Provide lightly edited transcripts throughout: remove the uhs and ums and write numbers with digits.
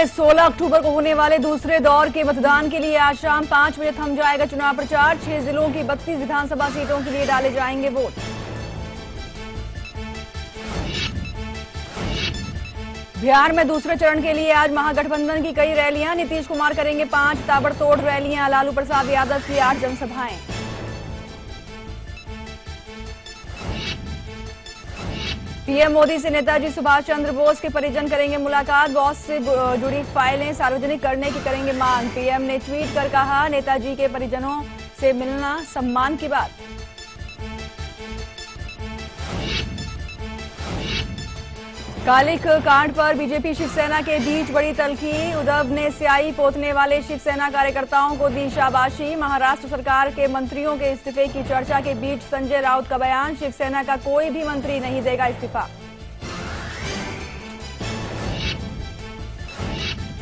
में 16 अक्टूबर को होने वाले दूसरे दौर के मतदान के लिए आज शाम 5 बजे थम जाएगा चुनाव प्रचार। 6 जिलों की 32 विधानसभा सीटों के लिए डाले जाएंगे वोट। बिहार में दूसरे चरण के लिए आज महागठबंधन की कई रैलियां। नीतीश कुमार करेंगे 5 ताबड़तोड़ रैलियां। लालू प्रसाद यादव की 8 जनसभाएं। पीएम मोदी से नेताजी सुभाष चंद्र बोस के परिजन करेंगे मुलाकात। बोस से जुड़ी फाइलें सार्वजनिक करने की करेंगे मांग। पीएम ने ट्वीट कर कहा, नेताजी के परिजनों से मिलना सम्मान की बात। कालिक कांड पर बीजेपी शिवसेना के बीच बड़ी तल्खी। उद्धव ने स्याही पोतने वाले शिवसेना कार्यकर्ताओं को दी शाबाशी। महाराष्ट्र सरकार के मंत्रियों के इस्तीफे की चर्चा के बीच संजय राउत का बयान, शिवसेना का कोई भी मंत्री नहीं देगा इस्तीफा।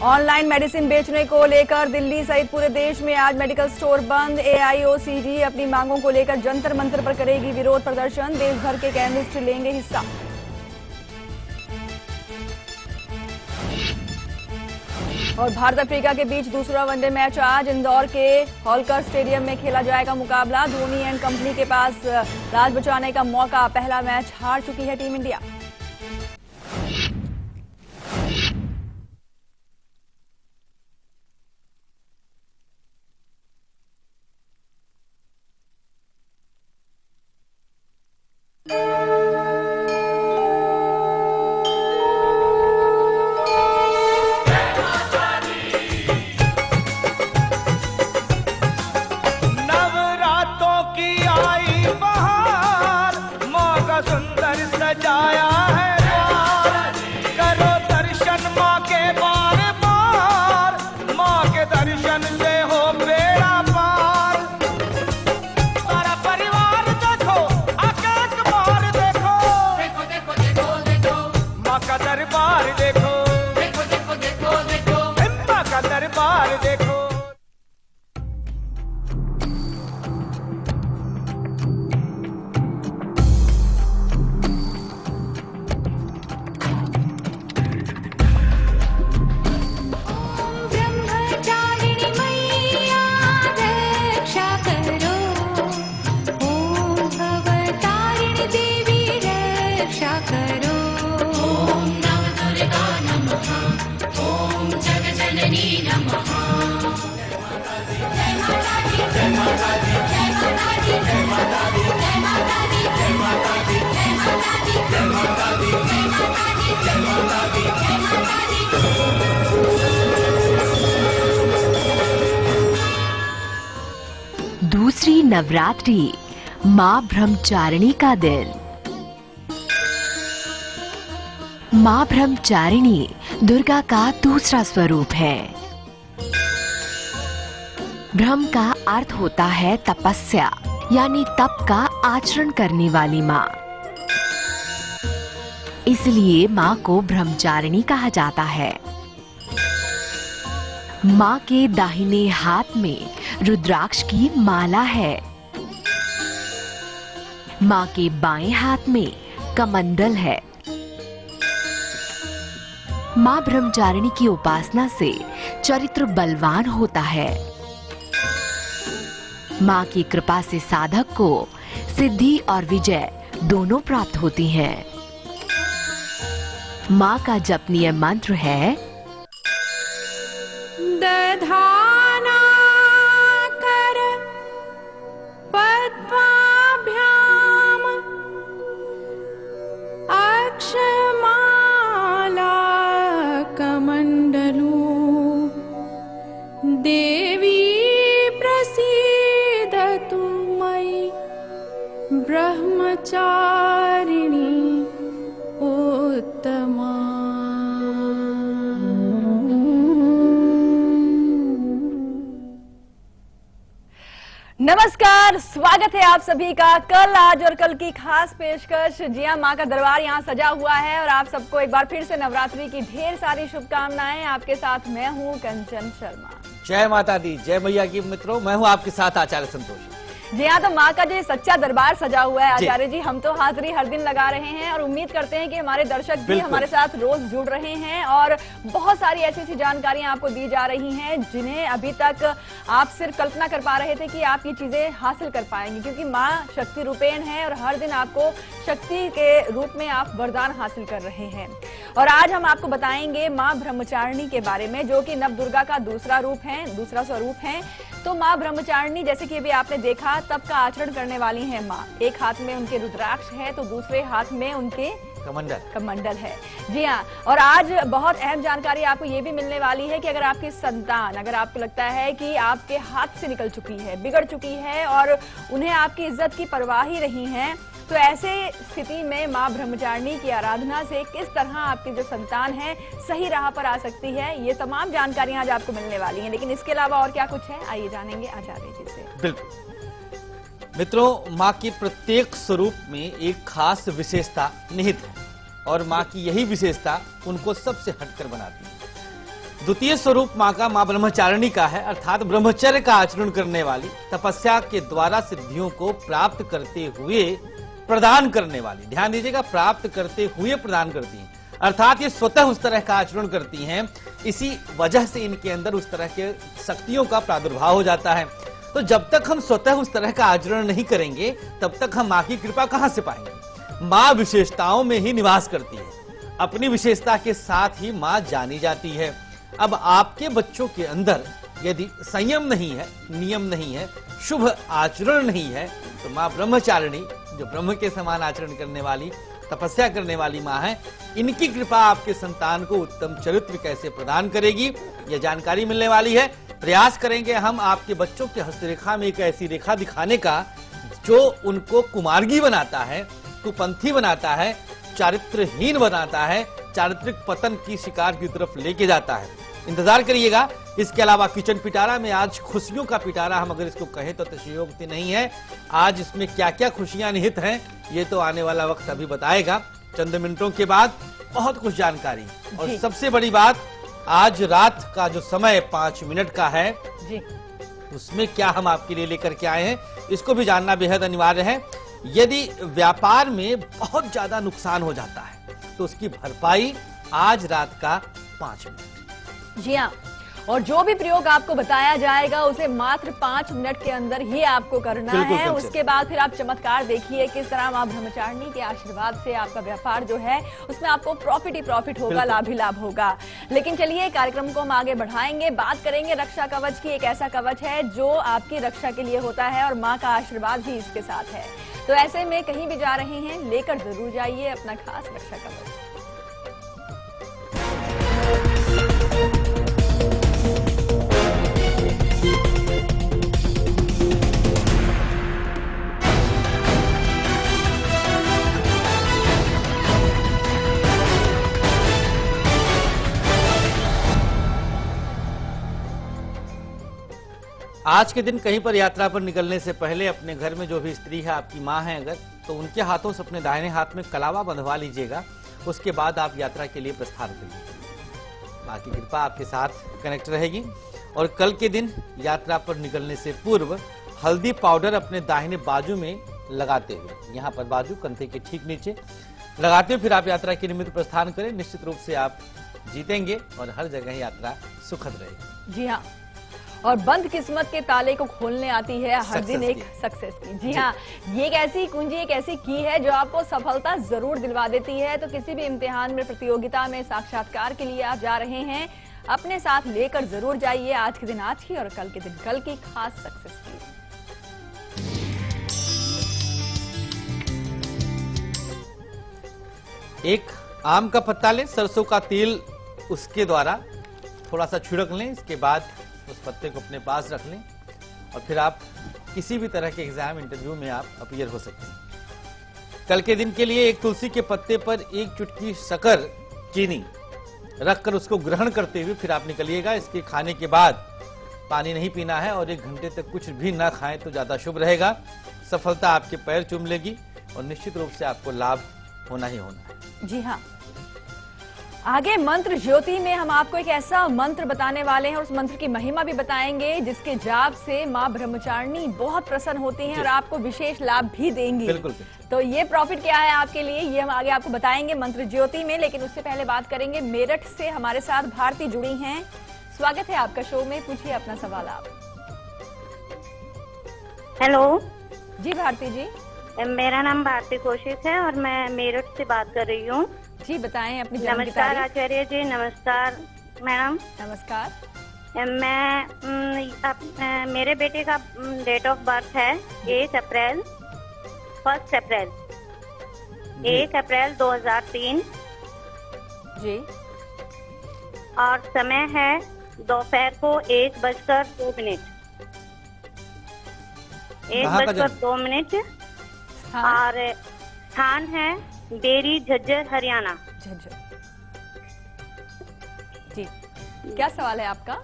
ऑनलाइन मेडिसिन बेचने को लेकर दिल्ली सहित पूरे देश में आज मेडिकल स्टोर बंद। एआईओसीजी अपनी मांगों को लेकर जंतर मंतर पर करेगी विरोध प्रदर्शन। देश भर के केमिस्ट लेंगे हिस्सा। और भारत अफ्रीका के बीच दूसरा वनडे मैच आज इंदौर के होलकर स्टेडियम में खेला जाएगा मुकाबला। धोनी एंड कंपनी के पास लाज बचाने का मौका। पहला मैच हार चुकी है टीम इंडिया। दूसरी नवरात्रि मां ब्रह्मचारिणी का दिन। मां ब्रह्मचारिणी दुर्गा का दूसरा स्वरूप है। ब्रह्म का अर्थ होता है तपस्या, यानी तप का आचरण करने वाली मां। इसलिए मां को ब्रह्मचारिणी कहा जाता है। मां के दाहिने हाथ में रुद्राक्ष की माला है। मां के बाएं हाथ में कमंडल है। मां ब्रह्मचारिणी की उपासना से चरित्र बलवान होता है। मां की कृपा से साधक को सिद्धि और विजय दोनों प्राप्त होती हैं। मां का जपनीय मंत्र है दधाना कर पद्माभ्याम अक्षमाला कमंडलू देवी प्रसीदतु मयि ब्रह्मचारिणी उत्तमा। नमस्कार, स्वागत है आप सभी का कल, आज और कल की खास पेशकश। जी हां, मां का दरबार यहाँ सजा हुआ है और आप सबको एक बार फिर से नवरात्रि की ढेर सारी शुभकामनाएं। आपके साथ मैं हूँ कंचन शर्मा। जय माता दी, जय मैया की। मित्रों, मैं हूँ आपके साथ आचार्य संतोष। जी हाँ, तो माँ का जो सच्चा दरबार सजा हुआ है आचार्य जी, हम तो हाजिरी हर दिन लगा रहे हैं और उम्मीद करते हैं कि हमारे दर्शक भी हमारे साथ रोज जुड़ रहे हैं और बहुत सारी ऐसी ऐसी जानकारियां आपको दी जा रही हैं जिन्हें अभी तक आप सिर्फ कल्पना कर पा रहे थे कि आप ये चीजें हासिल कर पाएंगे, क्योंकि माँ शक्ति रूपेण है और हर दिन आपको शक्ति के रूप में आप वरदान हासिल कर रहे हैं। और आज हम आपको बताएंगे माँ ब्रह्मचारिणी के बारे में, जो कि नव दुर्गा का दूसरा स्वरूप है। तो माँ ब्रह्मचारिणी, जैसे कि अभी आपने देखा, तप का आचरण करने वाली है माँ। एक हाथ में उनके रुद्राक्ष है तो दूसरे हाथ में उनके कमंडल है। जी हाँ, और आज बहुत अहम जानकारी आपको ये भी मिलने वाली है कि अगर आपकी संतान, अगर आपको लगता है कि आपके हाथ से निकल चुकी है, बिगड़ चुकी है और उन्हें आपकी इज्जत की परवाह ही नहीं है, तो ऐसे स्थिति में माँ ब्रह्मचारिणी की आराधना से किस तरह आपकी जो संतान है सही राह पर आ सकती है, ये तमाम जानकारियां आज आपको मिलने वाली हैं। लेकिन इसके अलावा और क्या कुछ है, आइए जानेंगे आचार्य जी से। बिल्कुल मित्रों, माँ की प्रत्येक स्वरूप में एक खास विशेषता निहित है और माँ की यही विशेषता उनको सबसे हटकर बनाती है। द्वितीय स्वरूप माँ का माँ ब्रह्मचारिणी का है, अर्थात ब्रह्मचर्य का आचरण करने वाली, तपस्या के द्वारा सिद्धियों को प्राप्त करते हुए प्रदान करने वाली। ध्यान दीजिएगा, प्राप्त करते हुए प्रदान करती हैं, अर्थात ये स्वतः उस तरह का आचरण करती हैं, इसी वजह से इनके अंदर उस तरह के शक्तियों का प्रादुर्भाव हो जाता है। तो जब तक हम स्वतः उस तरह का आचरण नहीं करेंगे तब तक हम माँ की कृपा कहां से पाएंगे। माँ विशेषताओं में ही निवास करती है, अपनी विशेषता के साथ ही माँ जानी जाती है। अब आपके बच्चों के अंदर यदि संयम नहीं है, नियम नहीं है, शुभ आचरण नहीं है, तो माँ ब्रह्मचारिणी, जो ब्रह्म के समान आचरण करने वाली, तपस्या करने वाली माँ है, इनकी कृपा आपके संतान को उत्तम चरित्र कैसे प्रदान करेगी, यह जानकारी मिलने वाली है। प्रयास करेंगे हम आपके बच्चों के हस्तरेखा में एक ऐसी रेखा दिखाने का जो उनको कुमार्गी बनाता है, कुपंथी बनाता है, चारित्रहीन बनाता है, चारित्रिक पतन की शिकार की तरफ लेके जाता है। इंतजार करिएगा। इसके अलावा किचन पिटारा में आज खुशियों का पिटारा, हम अगर इसको कहें तो अतिशयोक्ति नहीं है। आज इसमें क्या क्या खुशियां निहित हैं ये तो आने वाला वक्त अभी बताएगा। चंद मिनटों के बाद बहुत कुछ जानकारी, और सबसे बड़ी बात, आज रात का जो समय 5 मिनट का है जी, उसमें क्या हम आपके लिए लेकर के आए हैं, इसको भी जानना बेहद अनिवार्य है। यदि व्यापार में बहुत ज्यादा नुकसान हो जाता है तो उसकी भरपाई आज रात का 5 मिनट। जी हाँ, और जो भी प्रयोग आपको बताया जाएगा उसे मात्र 5 मिनट के अंदर ही आपको करना है। उसके बाद फिर आप चमत्कार देखिए किस तरह माँ ब्रह्मचारिणी के आशीर्वाद से आपका व्यापार जो है उसमें आपको प्रॉफिट ही प्रॉफिट होगा, लाभ ही लाभ होगा। लेकिन चलिए कार्यक्रम को हम आगे बढ़ाएंगे, बात करेंगे रक्षा कवच की। एक ऐसा कवच है जो आपकी रक्षा के लिए होता है और माँ का आशीर्वाद भी इसके साथ है। तो ऐसे में कहीं भी जा रहे हैं, लेकर जरूर जाइए अपना खास रक्षा कवच। आज के दिन कहीं पर यात्रा पर निकलने से पहले अपने घर में जो भी स्त्री है, आपकी माँ है अगर, तो उनके हाथों से अपने दाहिने हाथ में कलावा बंधवा लीजिएगा। उसके बाद आप यात्रा के लिए प्रस्थान करिए। माँ की कृपा आपके साथ कनेक्ट रहेगी। और कल के दिन यात्रा पर निकलने से पूर्व हल्दी पाउडर अपने दाहिने बाजू में लगाते हुए, यहाँ पर बाजू कंधे के ठीक नीचे लगाते हुए फिर आप यात्रा के निमित्त प्रस्थान करें। निश्चित रूप से आप जीतेंगे और हर जगह यात्रा सुखद रहेगी। जी हाँ, और बंद किस्मत के ताले को खोलने आती है हर दिन एक सक्सेस की। जी हाँ, ये एक ऐसी कुंजी, एक ऐसी की है जो आपको सफलता जरूर दिलवा देती है। तो किसी भी इम्तिहान में, प्रतियोगिता में, साक्षात्कार के लिए आप जा रहे हैं, अपने साथ लेकर जरूर जाइए आज के दिन आज की और कल के दिन कल की खास सक्सेस की। एक आम का पत्ता लें, सरसों का तेल उसके द्वारा थोड़ा सा छिड़क लें। इसके बाद उस पत्ते को अपने पास रख लें और फिर आप किसी भी तरह के एग्जाम, इंटरव्यू में आप अपीयर हो सकते हैं। कल के दिन के लिए एक तुलसी के पत्ते पर 1 चुटकी शक्कर, चीनी रखकर उसको ग्रहण करते हुए फिर आप निकलिएगा। इसके खाने के बाद पानी नहीं पीना है और 1 घंटे तक कुछ भी ना खाएं तो ज्यादा शुभ रहेगा। सफलता आपके पैर चूम लेगी और निश्चित रूप से आपको लाभ होना ही होना है। जी हाँ, आगे मंत्र ज्योति में हम आपको एक ऐसा मंत्र बताने वाले हैं और उस मंत्र की महिमा भी बताएंगे जिसके जाप से माँ ब्रह्मचारिणी बहुत प्रसन्न होती हैं और आपको विशेष लाभ भी देंगी। बिल्कुल। तो ये प्रॉफिट क्या है आपके लिए, ये हम आगे आपको बताएंगे मंत्र ज्योति में। लेकिन उससे पहले बात करेंगे, मेरठ से हमारे साथ भारती जुड़ी हैं। स्वागत है आपका शो में, पूछिए अपना सवाल आप। हेलो जी भारती जी। मेरा नाम भारती कौशिक है और मैं मेरठ से बात कर रही हूँ। जी बताएं अपनी जन्म की नमस्कार तारीख। आचार्य जी। नमस्कार मैडम। नमस्कार। मेरे बेटे का डेट ऑफ बर्थ है 1 अप्रैल 2003 जी। और समय है दोपहर को 1:02। कहाँ का 1:02 और स्थान है डेरी झज्जर हरियाणा। झज्जर। जी क्या सवाल है आपका?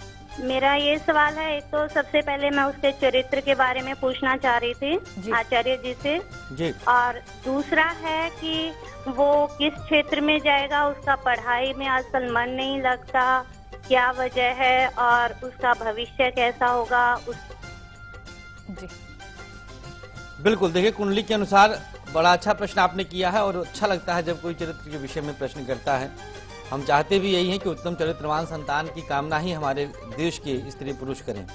मेरा ये सवाल है, एक तो सबसे पहले मैं उसके चरित्र के बारे में पूछना चाह रही थी आचार्य जी से जी। और दूसरा है कि वो किस क्षेत्र में जाएगा, उसका पढ़ाई में आजकल मन नहीं लगता, क्या वजह है और उसका भविष्य कैसा होगा जी। बिल्कुल, देखिए कुंडली के अनुसार बड़ा अच्छा प्रश्न आपने किया है और अच्छा लगता है जब कोई चरित्र के विषय में प्रश्न करता है। हम चाहते भी यही हैं कि उत्तम चरित्रवान संतान की कामना ही हमारे देश के स्त्री पुरुष करें।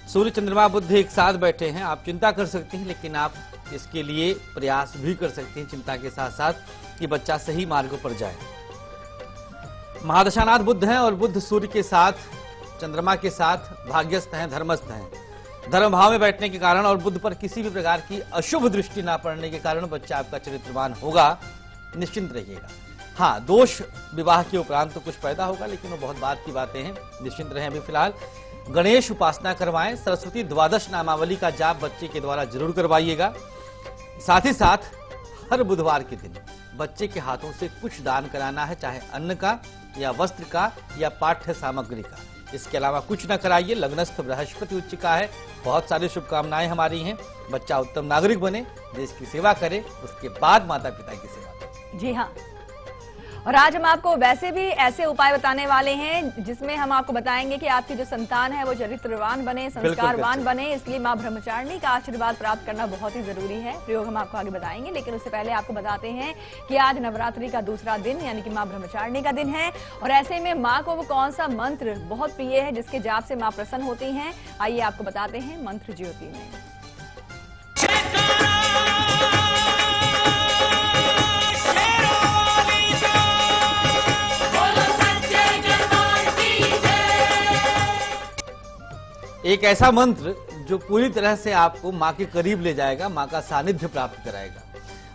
सूर्य चंद्रमा बुध एक साथ बैठे हैं, आप चिंता कर सकते हैं लेकिन आप इसके लिए प्रयास भी कर सकते हैं चिंता के साथ साथ कि बच्चा सही मार्ग पर जाए। महादशानाथ बुध हैं और बुध सूर्य के साथ चंद्रमा के साथ भाग्यस्थ हैं, धर्मस्थ हैं। धर्म भाव में बैठने के कारण और बुध पर किसी भी प्रकार की अशुभ दृष्टि ना पड़ने के कारण बच्चा आपका चरित्रवान होगा, निश्चिंत रहिएगा। हाँ, दोष विवाह के उपरांत तो कुछ पैदा होगा लेकिन वो बहुत बात की बातें हैं, निश्चिंत रहें। अभी फिलहाल गणेश उपासना करवाएं, सरस्वती द्वादश नामावली का जाप बच्चे के द्वारा जरूर करवाइएगा। साथ ही साथ हर बुधवार के दिन बच्चे के हाथों से कुछ दान कराना है, चाहे अन्न का या वस्त्र का या पाठ्य सामग्री का। इसके अलावा कुछ न कराइए। लग्नस्थ बृहस्पति उच्च का है, बहुत सारी शुभकामनाएं हमारी हैं। बच्चा उत्तम नागरिक बने, देश की सेवा करे, उसके बाद माता पिता की सेवा करे। जी हाँ, और आज हम आपको वैसे भी ऐसे उपाय बताने वाले हैं जिसमें हम आपको बताएंगे कि आपकी जो संतान है वो चरित्रवान बने, संस्कारवान बने। इसलिए माँ ब्रह्मचारिणी का आशीर्वाद प्राप्त करना बहुत ही जरूरी है। प्रयोग हम आपको आगे बताएंगे लेकिन उससे पहले आपको बताते हैं कि आज नवरात्रि का दूसरा दिन यानी कि माँ ब्रह्मचारिणी का दिन है और ऐसे में माँ को वो कौन सा मंत्र बहुत प्रिय है जिसके जाप से माँ प्रसन्न होती है, आइए आपको बताते हैं मंत्र ज्योति में। एक ऐसा मंत्र जो पूरी तरह से आपको माँ के करीब ले जाएगा, माँ का सानिध्य प्राप्त कराएगा।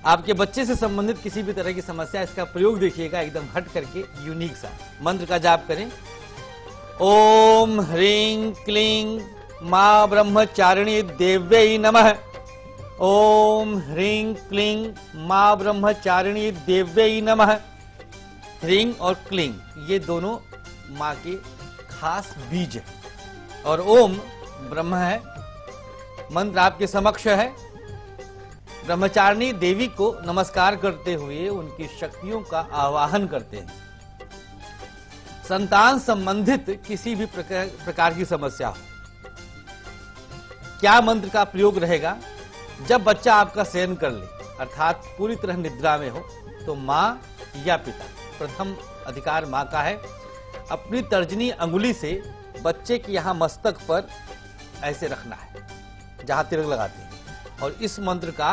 आपके बच्चे से संबंधित किसी भी तरह की समस्या, इसका प्रयोग देखिएगा एकदम हट करके यूनिक सा। मंत्र का जाप करें, ओम ह्रीं क्लीं माँ ब्रह्मचारिणी देव्यै नमः। ओम ह्रीं क्लीं माँ ब्रह्मचारिणी देव्यै नमः। ह्रीं और क्लीं ये दोनों माँ के खास बीज है और ओम ब्रह्म है। मंत्र आपके समक्ष है। ब्रह्मचारिणी देवी को नमस्कार करते हुए उनकी शक्तियों का आवाहन करते हैं। संतान संबंधित किसी भी प्रकार की समस्या हो, क्या मंत्र का प्रयोग रहेगा? जब बच्चा आपका शयन कर ले अर्थात पूरी तरह निद्रा में हो तो माँ या पिता, प्रथम अधिकार माँ का है, अपनी तर्जनी अंगुली से बच्चे के यहाँ मस्तक पर ऐसे रखना है जहां तिलक लगाते हैं और इस मंत्र का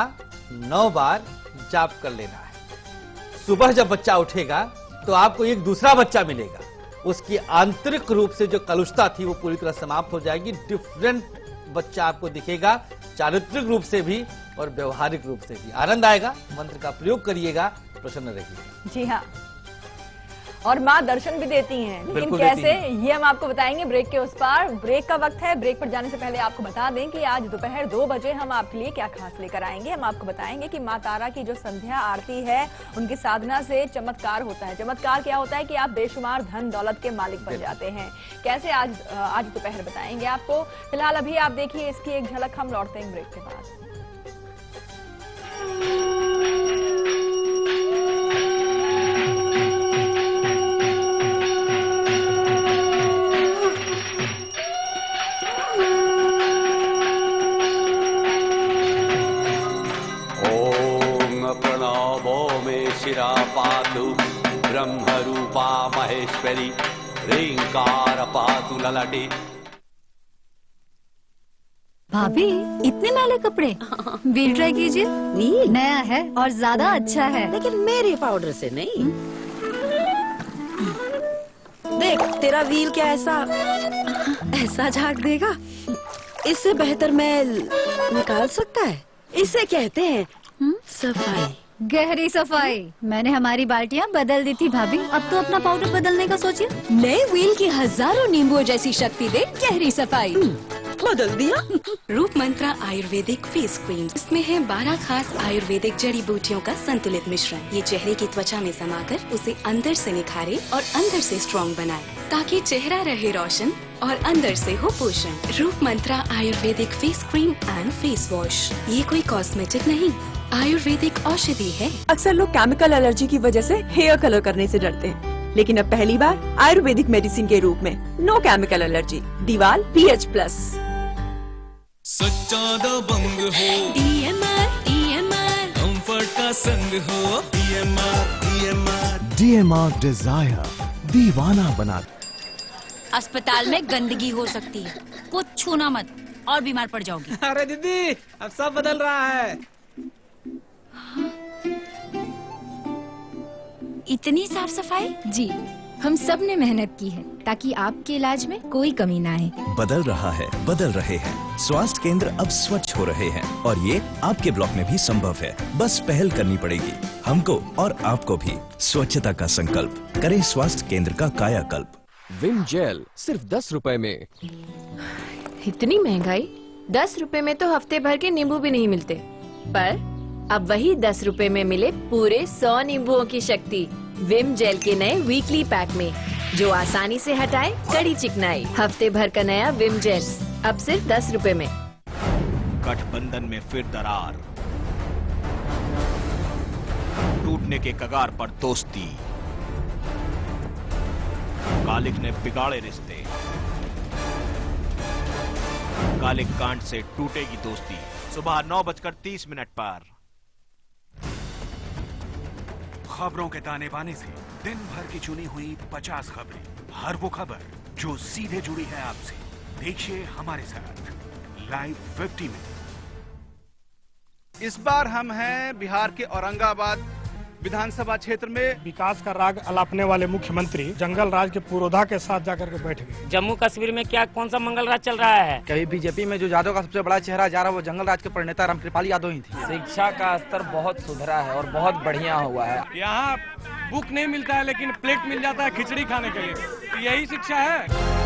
9 बार जाप कर लेना है। सुबह जब बच्चा उठेगा तो आपको एक दूसरा बच्चा मिलेगा, उसकी आंतरिक रूप से जो कलुषता थी वो पूरी तरह समाप्त हो जाएगी। डिफरेंट बच्चा आपको दिखेगा, चारित्रिक रूप से भी और व्यवहारिक रूप से भी। आनंद आएगा। मंत्र का प्रयोग करिएगा, प्रसन्न रहिएगा। जी हाँ, और माँ दर्शन भी देती हैं, लेकिन कैसे ये हम आपको बताएंगे ब्रेक के उस पार। ब्रेक का वक्त है। ब्रेक पर जाने से पहले आपको बता दें कि आज दोपहर 2 बजे हम आपके लिए क्या खास लेकर आएंगे। हम आपको बताएंगे कि माँ तारा की जो संध्या आरती है उनकी साधना से चमत्कार होता है। चमत्कार क्या होता है कि आप बेशुमार धन दौलत के मालिक बन जाते हैं। कैसे आज दोपहर बताएंगे आपको। फिलहाल अभी आप देखिए इसकी एक झलक, हम लौटते हैं ब्रेक के बाद। माहेश्वरी ह्रींकार पातु ललाटे। भाभी इतने मैले कपड़े व्हील ट्राई कीजिए। व्हील नया है और ज्यादा अच्छा है। लेकिन मेरे पाउडर से नहीं। देख तेरा व्हील क्या ऐसा झाग देगा। इससे बेहतर मैल निकाल सकता है। इसे कहते हैं सफाई। गहरी सफाई। मैंने हमारी बाल्टियाँ बदल दी थी भाभी, अब तो अपना पाउडर बदलने का सोचिए। नए व्हील की हजारों नींबुओं जैसी शक्ति दे गहरी सफाई। बदल दिया। रूप मंत्रा आयुर्वेदिक फेस क्रीम, इसमें है 12 खास आयुर्वेदिक जड़ी बूटियों का संतुलित मिश्रण। ये चेहरे की त्वचा में समाकर उसे अंदर से निखारे और अंदर से स्ट्रॉन्ग बनाए, ताकि चेहरा रहे रोशन और अंदर से हो पोषण। Roop Mantra ayurvedic face cream and face wash, ये कोई कॉस्मेटिक नहीं, आयुर्वेदिक औषधि है। अक्सर लोग केमिकल एलर्जी की वजह से हेयर कलर करने से डरते हैं, लेकिन अब पहली बार आयुर्वेदिक मेडिसिन के रूप में नो केमिकल एलर्जी दीवाल PH+। सच्चा दबंग हो DMR कंफर्ट का संग हो DMR डिजायर दीवाना बना। अस्पताल में गंदगी हो सकती है, कुछ छूना मत और बीमार पड़ जाओगी। अरे दीदी अब सब बदल रहा है। इतनी साफ सफाई? जी, हम सब ने मेहनत की है ताकि आपके इलाज में कोई कमी ना आए। बदल रहा है, बदल रहे हैं। स्वास्थ्य केंद्र अब स्वच्छ हो रहे हैं और ये आपके ब्लॉक में भी संभव है। बस पहल करनी पड़ेगी हमको और आपको भी। स्वच्छता का संकल्प करें, स्वास्थ्य केंद्र का कायाकल्प। विम जेल सिर्फ 10 रुपए में। इतनी महंगाई? 10 रुपए में तो हफ्ते भर के नींबू भी नहीं मिलते, पर अब वही 10 रुपए में मिले पूरे 100 नींबुओं की शक्ति विम जेल के नए वीकली पैक में, जो आसानी से हटाए कड़ी चिकनाई। हफ्ते भर का नया विम जेल अब सिर्फ 10 रुपए में। गठबंधन में फिर दरार, टूटने के कगार पर दोस्ती, कालिक ने बिगाड़े रिश्ते, कालिक कांड से टूटेगी दोस्ती। सुबह 9:30 पर। खबरों के ताने बाने से दिन भर की चुनी हुई 50 खबरें, हर वो खबर जो सीधे जुड़ी है आपसे। देखिए हमारे साथ लाइव 50 में। इस बार हम हैं बिहार के औरंगाबाद विधानसभा क्षेत्र में। विकास का राग अलापने वाले मुख्यमंत्री जंगल राज के पुरोधा के साथ जाकर के बैठ गए। जम्मू कश्मीर में क्या कौन सा मंगल राज चल रहा है? कभी बीजेपी में जो यादव का सबसे बड़ा चेहरा जा रहा है वो जंगल राज के प्रणेता रामकृपाल यादव ही थी। शिक्षा का स्तर बहुत सुधरा है और बहुत बढ़िया हुआ है। यहाँ बुक नहीं मिलता है लेकिन प्लेट मिल जाता है खिचड़ी खाने के लिए, तो यही शिक्षा है।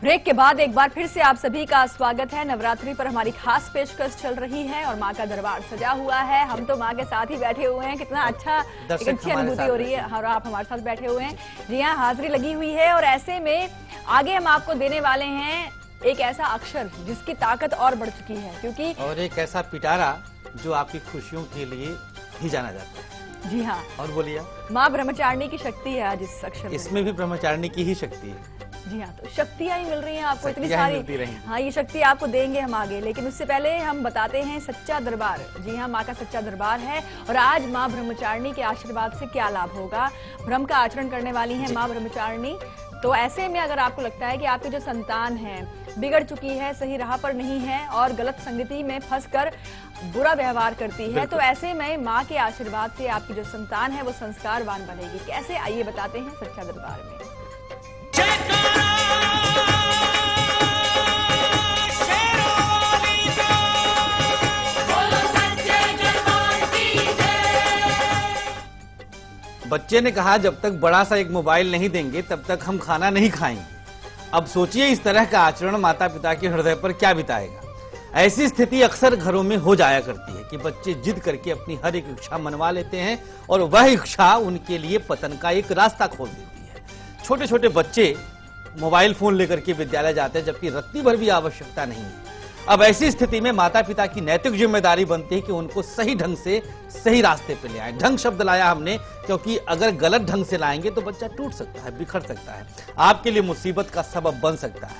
ब्रेक के बाद एक बार फिर से आप सभी का स्वागत है। नवरात्रि पर हमारी खास पेशकश चल रही है और माँ का दरबार सजा हुआ है। हम तो माँ के साथ ही बैठे हुए हैं, कितना अच्छा, एक अच्छी अनुभूति हो रही है और आप हमारे साथ बैठे हुए हैं। जी हाँ, हाजिरी लगी हुई है और ऐसे में आगे हम आपको देने वाले हैं एक ऐसा अक्षर जिसकी ताकत और बढ़ चुकी है, क्योंकि और एक ऐसा पिटारा जो आपकी खुशियों के लिए ही जाना जाता है। जी हाँ, और बोलिए। माँ ब्रह्मचारिणी की शक्ति है आज इस अक्षर में। इसमें भी ब्रह्मचारिणी की ही शक्ति है। जी हाँ, तो शक्तियाँ ही मिल रही हैं आपको इतनी सारी। हाँ, ये शक्ति आपको देंगे हम आगे, लेकिन उससे पहले हम बताते हैं सच्चा दरबार। जी हाँ, माँ का सच्चा दरबार है और आज माँ ब्रह्मचारिणी के आशीर्वाद से क्या लाभ होगा। ब्रह्म का आचरण करने वाली है माँ ब्रह्मचारिणी। तो ऐसे में अगर आपको लगता है कि आपकी जो संतान है बिगड़ चुकी है, सही राह पर नहीं है और गलत संगति में फंसकर बुरा व्यवहार करती है, तो ऐसे में माँ के आशीर्वाद से आपकी जो संतान है वो संस्कारवान बनेगी। कैसे, आइए बताते हैं सच्चा दरबार में। बच्चे ने कहा जब तक बड़ा सा एक मोबाइल नहीं देंगे तब तक हम खाना नहीं खाएंगे। अब सोचिए इस तरह का आचरण माता पिता के हृदय पर क्या बिताएगा। ऐसी स्थिति अक्सर घरों में हो जाया करती है कि बच्चे जिद करके अपनी हर एक इच्छा मनवा लेते हैं और वह इच्छा उनके लिए पतन का एक रास्ता खोल देती है। छोटे छोटे बच्चे मोबाइल फोन लेकर के विद्यालय जाते हैं जबकि रत्ती भर भी आवश्यकता नहीं है। अब ऐसी स्थिति में माता पिता की नैतिक जिम्मेदारी बनती है कि उनको सही ढंग से सही रास्ते पे ले आए। ढंग शब्द लाया हमने क्योंकि अगर गलत ढंग से लाएंगे तो बच्चा टूट सकता है, बिखर सकता है, आपके लिए मुसीबत का सबब बन सकता है।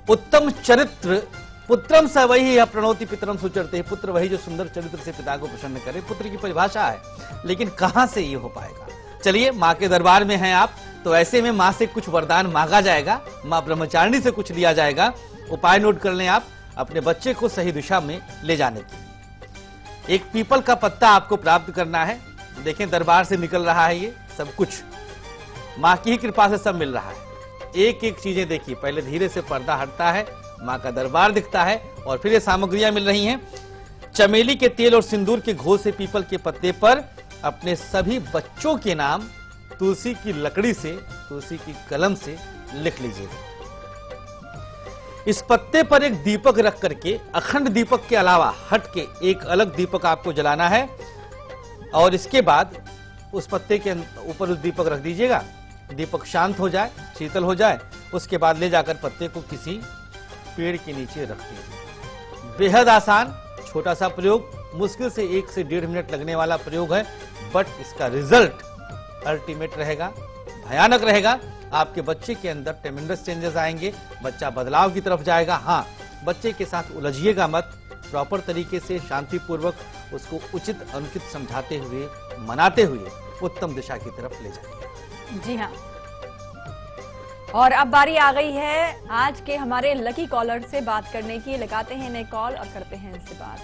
उत्तम चरित्र पुत्रम स वही है प्रणोति पितरम सुचरते। पुत्र वही जो सुंदर चरित्र से पिता को प्रसन्न करे। पुत्र की परिभाषा है, लेकिन कहां से ये हो पाएगा। चलिए माँ के दरबार में हैं आप, तो ऐसे में माँ से कुछ वरदान मांगा जाएगा, माँ ब्रह्मचारिणी से कुछ लिया जाएगा। उपाय नोट कर लें आप अपने बच्चे को सही दिशा में ले जाने के। एक पीपल का पत्ता आपको प्राप्त करना है। देखें दरबार से निकल रहा है ये सब कुछ, माँ की ही कृपा से सब मिल रहा है। एक एक चीजें देखिए, पहले धीरे से पर्दा हटता है, माँ का दरबार दिखता है और फिर ये सामग्रियां मिल रही हैं। चमेली के तेल और सिंदूर के घोल से पीपल के पत्ते पर अपने सभी बच्चों के नाम तुलसी की लकड़ी से, तुलसी की कलम से लिख लीजिएगा। इस पत्ते पर एक दीपक रख करके अखंड दीपक के अलावा हट के एक अलग दीपक आपको जलाना है और इसके बाद उस पत्ते के ऊपर उस दीपक रख दीजिएगा। दीपक शांत हो जाए, शीतल हो जाए, उसके बाद ले जाकर पत्ते को किसी पेड़ के नीचे रख दीजिए। बेहद आसान छोटा सा प्रयोग, मुश्किल से 1 से 1.5 मिनट लगने वाला प्रयोग है, बट इसका रिजल्ट अल्टीमेट रहेगा, भयानक रहेगा। आपके बच्चे के अंदर ट्रेमेंडस चेंजेस आएंगे, बच्चा बदलाव की तरफ जाएगा। हाँ, बच्चे के साथ उलझिएगा मत, प्रॉपर तरीके से शांतिपूर्वक उसको उचित अनुचित समझाते हुए, मनाते हुए उत्तम दिशा की तरफ ले जाइए। जी हाँ, और अब बारी आ गई है आज के हमारे लकी कॉलर से बात करने की। लगाते हैं नए कॉल और करते हैं इनसे बात।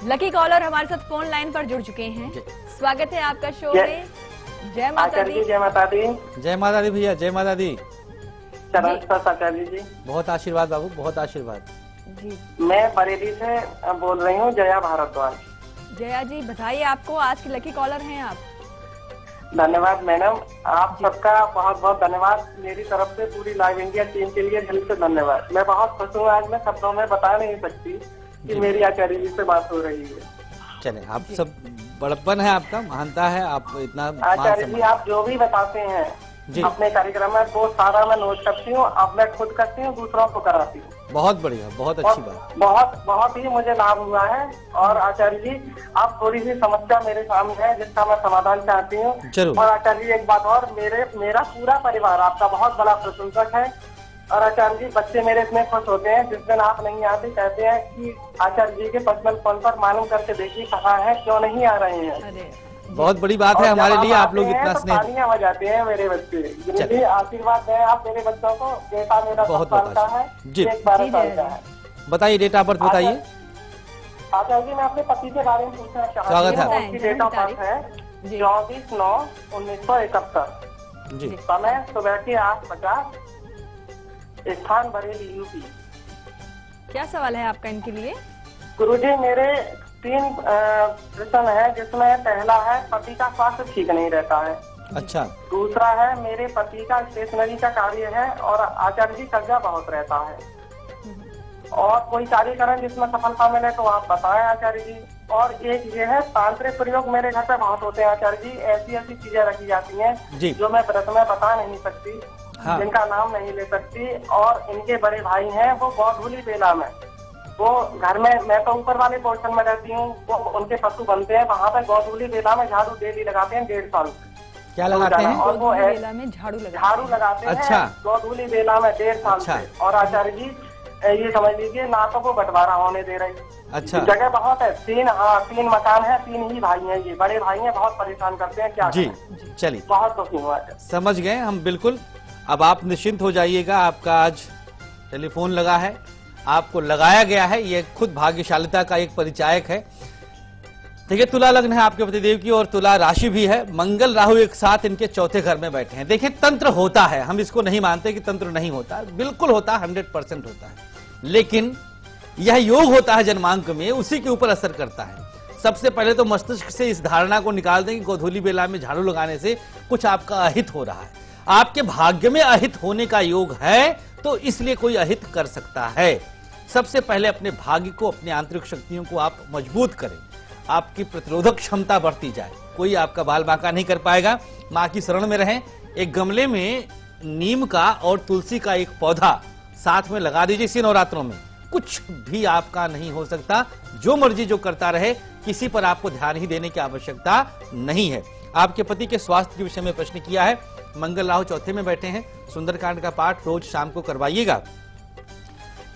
लकी कॉलर हमारे साथ फोन लाइन पर जुड़ चुके हैं। स्वागत है आपका शो में। जय माता दी। जय माता दी। जय माता दी भैया, जय माता दी। आचार्य जी बहुत आशीर्वाद बाबू, बहुत आशीर्वाद जी। मैं बरेली से बोल रही हूँ, जया भारद्वाज। जया जी बताइए, आपको आज के लकी कॉलर हैं आप। धन्यवाद मैडम, आप सबका बहुत बहुत धन्यवाद। मेरी तरफ से पूरी लाइव इंडिया टीम के लिए दिल से धन्यवाद। मैं बहुत खुश हूँ, आज मैं शब्दों में बता नहीं सकती कि मेरी आचार्य जी से बात हो रही है। चले, आप सब बड़प्पन है आपका, महानता है, आप इतना आचार्य जी आप जो भी बताते हैं अपने कार्यक्रम में वो सारा मैं नोट करती हूँ। अब मैं खुद करती हूँ, दूसरों को कराती हूँ। बहुत बढ़िया, बहुत अच्छी बात। बहुत ही मुझे लाभ हुआ है। और आचार्य जी आप थोड़ी सी समस्या मेरे सामने है जिसका मैं समाधान चाहती हूँ। और आचार्य जी एक बात और, मेरा पूरा परिवार आपका बहुत बड़ा प्रशंसक है। और आचार्य जी बच्चे मेरे इतने खुश होते हैं, जिस दिन आप नहीं आते कहते हैं कि आचार्य जी के पर्सनल फोन पर मालूम करके देखिए कहाँ है, क्यों नहीं आ रहे हैं। बहुत बड़ी बात है हमारे लिए, आप लोग इतना स्नेह। तालियां हो जाते हैं मेरे बच्चे। जिन्हें आशीर्वाद दें आप मेरे बच्चों को। बेटा मेरा 10 साल का है, एक 12 साल का है। बताइए डेट ऑफ बर्थ बताइए। आचार्य जी मैं अपने पति के बारे में पूछना चाहती हूँ। उनकी डेट ऑफ बर्थ है 24/9/1971। जी। समय सुबह के 8:50, स्थान बरेली यूपी। क्या सवाल है आपका इनके लिए? गुरुजी मेरे 3 प्रश्न है, जिसमें पहला है पति का स्वास्थ्य ठीक नहीं रहता है। अच्छा। दूसरा है मेरे पति का स्टेशनरी का कार्य है और आचार्य जी कर्जा बहुत रहता है। और कोई कार्य करें जिसमें सफलता मिले तो आप बताएं आचार्य जी। और एक ये है तांत्रिक प्रयोग मेरे घर पे बहुत होते हैं आचार्य जी। ऐसी ऐसी चीजें रखी जाती हैं जो मैं व्रत में बता नहीं सकती, जिनका नाम नहीं ले सकती। और इनके बड़े भाई हैं, वो गौधूली बेला में, वो घर में, मैं तो ऊपर वाले पोर्शन में रहती हूँ, वो उनके पशु बनते हैं वहाँ पे गौधूली बेला में झाड़ू डेली लगाते हैं 1.5 साल से। क्या लगाते हैं? और वो बेला में झाड़ू लगाते हैं। अच्छा। गौधूली बेला में 1.5 साल से। और आचार्य जी ये समझ लीजिए ना तो वो बंटवारा होने दे रही। अच्छा। जगह बहुत है, 3 मकान है, 3 ही भाई हैं, ये बड़े भाई हैं, बहुत परेशान करते हैं। क्या जी, चलिए बहुत दुखी हुआ, समझ गए हम बिल्कुल। अब आप निश्चिंत हो जाइएगा, आपका आज टेलीफोन लगा है, आपको लगाया गया है, ये खुद भाग्यशालिता का एक परिचायक है। देखिए तुला लग्न है आपके पतिदेव की और तुला राशि भी है। मंगल राहु एक साथ इनके चौथे घर में बैठे हैं। देखिए तंत्र होता है, हम इसको नहीं मानते कि तंत्र नहीं होता, बिल्कुल होता है, 100% होता है। लेकिन यह योग होता है जन्मांक में, उसी के ऊपर असर करता है। सबसे पहले तो मस्तिष्क से इस धारणा को निकाल दें कि गोधूली बेला में झाड़ू लगाने से कुछ आपका अहित हो रहा है। आपके भाग्य में अहित होने का योग है, तो इसलिए कोई अहित कर सकता है। सबसे पहले अपने भाग्य को, अपने आंतरिक शक्तियों को आप मजबूत करें, आपकी प्रतिरोधक क्षमता बढ़ती जाए, कोई आपका बाल बांका नहीं कर पाएगा। माँ की शरण में रहें। एक गमले में नीम का और तुलसी का एक पौधा साथ में लगा दीजिए इसी नवरात्रों में। कुछ भी आपका नहीं हो सकता, जो मर्जी जो करता रहे, किसी पर आपको ध्यान ही देने की आवश्यकता नहीं है। आपके पति के स्वास्थ्य के विषय में प्रश्न किया है। मंगल राहु चौथे में बैठे हैं। सुंदरकांड का पाठ रोज शाम को करवाइएगा।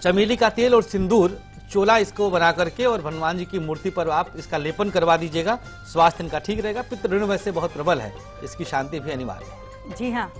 चमेली का तेल और सिंदूर चोला इसको बना करके और हनुमान जी की मूर्ति पर आप इसका लेपन करवा दीजिएगा। स्वास्थ्य इनका ठीक रहेगा। पितृ ऋण वैसे बहुत प्रबल है, इसकी शांति भी अनिवार्य है। जी हाँ,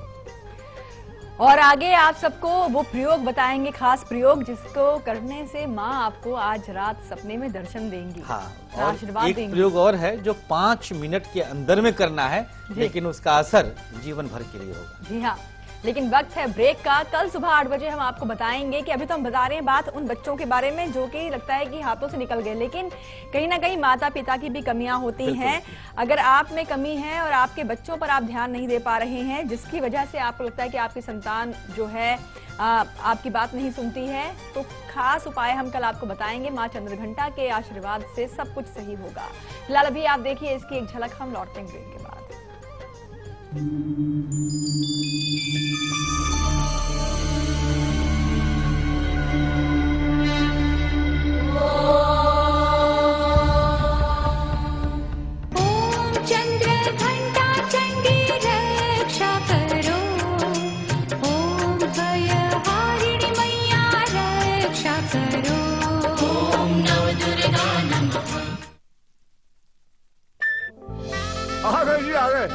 और आगे आप सबको वो प्रयोग बताएंगे, खास प्रयोग जिसको करने से माँ आपको आज रात सपने में दर्शन देंगी। हाँ, और आशीर्वाद एक देंगी। प्रयोग और है जो 5 मिनट के अंदर में करना है, लेकिन उसका असर जीवन भर के लिए होगा। जी हाँ, लेकिन वक्त है ब्रेक का। कल सुबह 8 बजे हम आपको बताएंगे कि अभी तो हम बता रहे हैं बात उन बच्चों के बारे में जो कि लगता है कि हाथों से निकल गए, लेकिन कहीं ना कहीं माता पिता की भी कमियां होती हैं। अगर आप में कमी है और आपके बच्चों पर आप ध्यान नहीं दे पा रहे हैं, जिसकी वजह से आपको लगता है कि आपकी संतान जो है आपकी बात नहीं सुनती है, तो खास उपाय हम कल आपको बताएंगे। माँ चंद्रघंटा के आशीर्वाद से सब कुछ सही होगा। फिलहाल अभी आप देखिए इसकी एक झलक, हम लौटते हैं ब्रेक के बाद। आ गए जी, आ गए।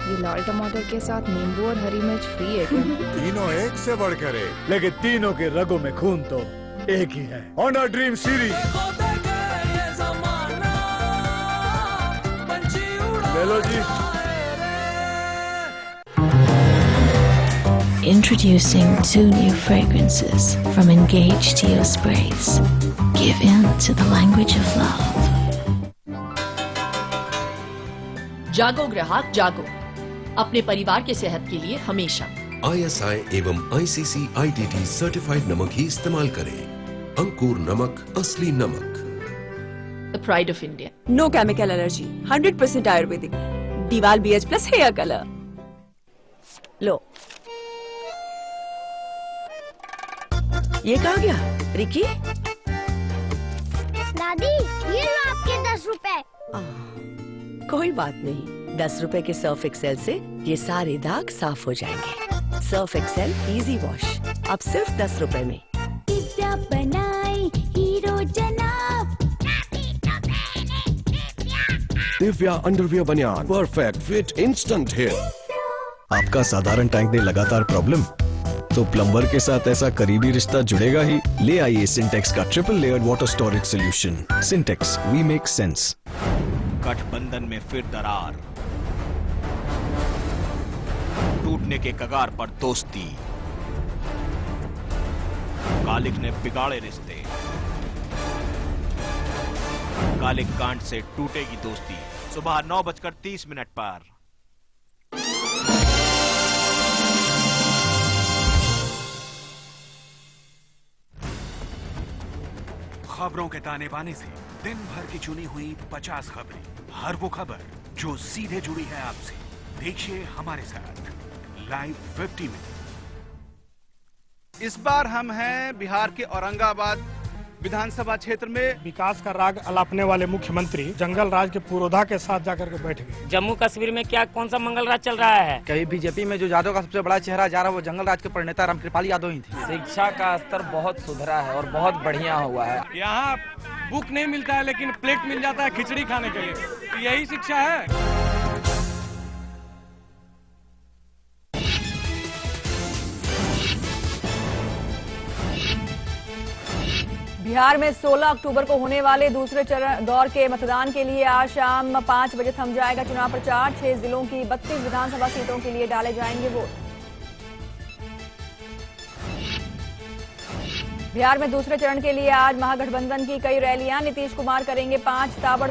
ये लाल टमाटर के साथ नींबू और हरी मिर्च फ्री है क्या? तीनों एक से बढ़कर एक, लेकिन तीनों के रगों में खून तो एक ही है। ऑनर ड्रीम सीरीज ले लो जी। Introducing 2 new fragrances from Engage Teo Sprays. Give in to the language of love. जागो ग्राहक जागो, अपने परिवार के सेहत के लिए हमेशा ISI एवं ICC/ITT सर्टिफाइड नमक ही इस्तेमाल करें। अंकुर नमक, असली नमक। The pride of India. No chemical allergy, 100% ayurvedic. दीवाल BH प्लस हेयर कलर। लो, ये कहाँ गया? रिकी? दादी, ये लो आपके 10 रुपए। कोई बात नहीं, 10 रुपए के सर्फ एक्सेल से ये सारे दाग साफ हो जाएंगे। सर्फ एक्सेल इजी वॉश, अब सिर्फ 10 रुपए में। दिव्या बनाए हीरो जनाब। दिव्या अंडरवियर बनियान, परफेक्ट फिट, इंस्टेंट हेयर। आपका साधारण टैंक में लगातार प्रॉब्लम, तो प्लम्बर के साथ ऐसा करीबी रिश्ता जुड़ेगा ही। ले आइए सिंटेक्स का triple layered water storage solution. Sintex, we make sense. गठबंधन में फिर दरार, टूटने के कगार पर दोस्ती, कालिक ने बिगाड़े रिश्ते, कालिक कांड से टूटेगी दोस्ती। सुबह 9:30 पर। खबरों के ताने बाने से दिन भर की चुनी हुई 50 खबरें, हर वो खबर जो सीधे जुड़ी है आपसे। देखिए हमारे साथ लाइव 50 में। इस बार हम हैं बिहार के औरंगाबाद विधानसभा क्षेत्र में। विकास का राग अलापने वाले मुख्यमंत्री जंगल राज के पुरोधा के साथ जाकर के बैठ गए। जम्मू कश्मीर में क्या कौन सा मंगल राज चल रहा है? कभी बीजेपी में जो यादव का सबसे बड़ा चेहरा जा रहा है वो जंगल राज के प्रणेता रामकृपाल यादव ही थे। शिक्षा का स्तर बहुत सुधरा है और बहुत बढ़िया हुआ है। यहाँ बुक नहीं मिलता है लेकिन प्लेट मिल जाता है खिचड़ी खाने के लिए, तो यही शिक्षा है। बिहार में 16 अक्टूबर को होने वाले दूसरे दौर के मतदान के लिए आज शाम 5 बजे थम जाएगा चुनाव प्रचार। 6 जिलों की 32 विधानसभा सीटों के लिए डाले जाएंगे वोट। बिहार में दूसरे चरण के लिए आज महागठबंधन की कई रैलियां, नीतीश कुमार करेंगे 5 ताबड़तोड़